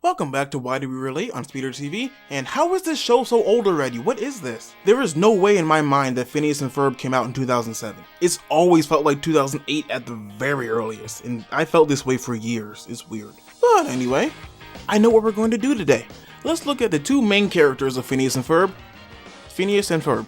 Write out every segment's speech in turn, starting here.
Welcome back to Why Do We Relate on SpeterTV, and how is this show so old already? What is this? There is no way in my mind that Phineas and Ferb came out in 2007. It's always felt like 2008 at the very earliest, and I felt this way for years. It's weird. But anyway, I know what we're going to do today. Let's look at the two main characters of Phineas and Ferb. Phineas and Ferb.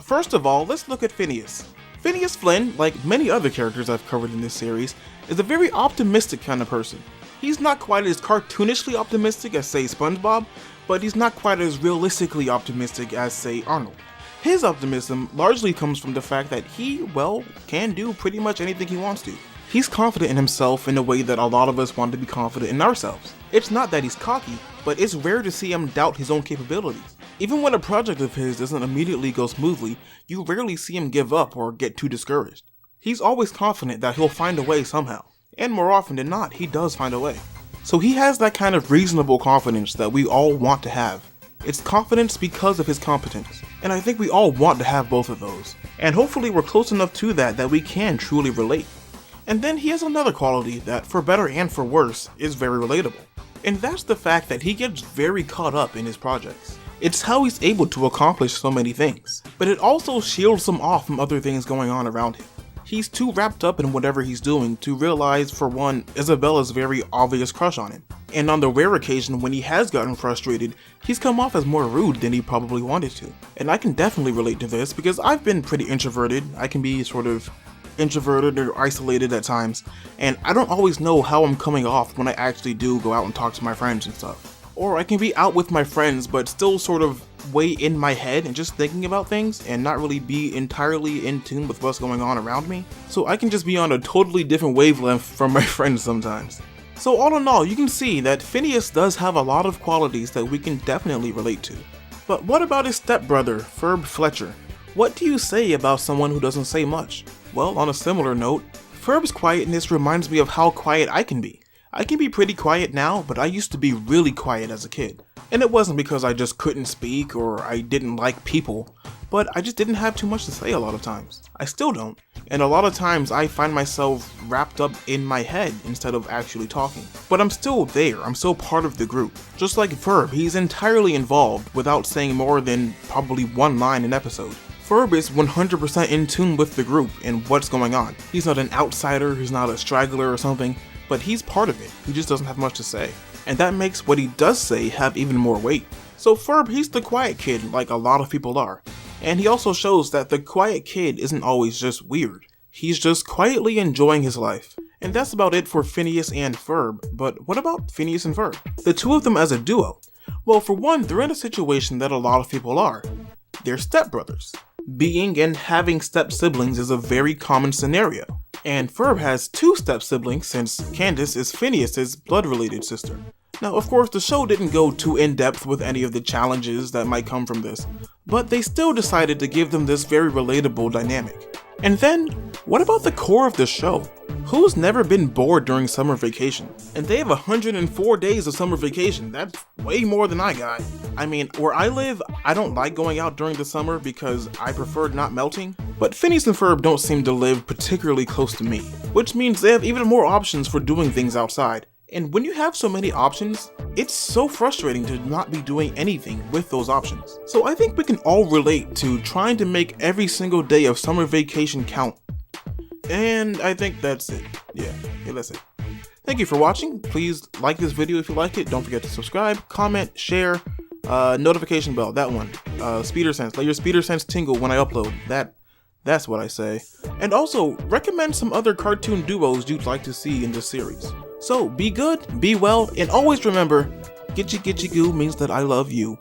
First of all, let's look at Phineas. Phineas Flynn, like many other characters I've covered in this series, is a very optimistic kind of person. He's not quite as cartoonishly optimistic as, say, SpongeBob, but he's not quite as realistically optimistic as, say, Arnold. His optimism largely comes from the fact that he, well, can do pretty much anything he wants to. He's confident in himself in a way that a lot of us want to be confident in ourselves. It's not that he's cocky, but it's rare to see him doubt his own capabilities. Even when a project of his doesn't immediately go smoothly, you rarely see him give up or get too discouraged. He's always confident that he'll find a way somehow. And more often than not, he does find a way. So he has that kind of reasonable confidence that we all want to have. It's confidence because of his competence. And I think we all want to have both of those. And hopefully we're close enough to that we can truly relate. And then he has another quality that, for better and for worse, is very relatable. And that's the fact that he gets very caught up in his projects. It's how he's able to accomplish so many things. But it also shields him off from other things going on around him. He's too wrapped up in whatever he's doing to realize, for one, Isabella's very obvious crush on him. And on the rare occasion when he has gotten frustrated, he's come off as more rude than he probably wanted to. And I can definitely relate to this because I've been pretty introverted. I can be sort of introverted or isolated at times, and I don't always know how I'm coming off when I actually do go out and talk to my friends and stuff. Or I can be out with my friends but still sort of way in my head and just thinking about things and not really be entirely in tune with what's going on around me. So I can just be on a totally different wavelength from my friends sometimes. So all in all, you can see that Phineas does have a lot of qualities that we can definitely relate to. But what about his stepbrother, Ferb Fletcher? What do you say about someone who doesn't say much? Well, on a similar note, Ferb's quietness reminds me of how quiet I can be. I can be pretty quiet now, but I used to be really quiet as a kid. And it wasn't because I just couldn't speak or I didn't like people, but I just didn't have too much to say a lot of times. I still don't. And a lot of times I find myself wrapped up in my head instead of actually talking. But I'm still there, I'm still part of the group. Just like Ferb, he's entirely involved without saying more than probably one line an episode. Ferb is 100% in tune with the group and what's going on. He's not an outsider, he's not a straggler or something, but he's part of it. He just doesn't have much to say. And that makes what he does say have even more weight. So Ferb, he's the quiet kid like a lot of people are. And he also shows that the quiet kid isn't always just weird. He's just quietly enjoying his life. And that's about it for Phineas and Ferb, but what about Phineas and Ferb? The two of them as a duo? Well, for one, they're in a situation that a lot of people are. They're stepbrothers. Being and having step-siblings is a very common scenario. And Ferb has two step-siblings since Candace is Phineas's blood-related sister. Now, of course, the show didn't go too in-depth with any of the challenges that might come from this, but they still decided to give them this very relatable dynamic. And then, what about the core of the show? Who's never been bored during summer vacation? And they have 104 days of summer vacation. That's way more than I got. I mean, where I live, I don't like going out during the summer because I prefer not melting. But Phineas and Ferb don't seem to live particularly close to me, which means they have even more options for doing things outside. And when you have so many options, it's so frustrating to not be doing anything with those options. So I think we can all relate to trying to make every single day of summer vacation count. And I think that's it. Yeah, that's it. Thank you for watching. Please like this video if you liked it. Don't forget to subscribe, comment, share, notification bell, that one. Speeder sense. Let your speeder sense tingle when I upload. That's what I say. And also, recommend some other cartoon duos you'd like to see in this series. So, be good, be well, and always remember, Gitchy Gitchy Goo means that I love you.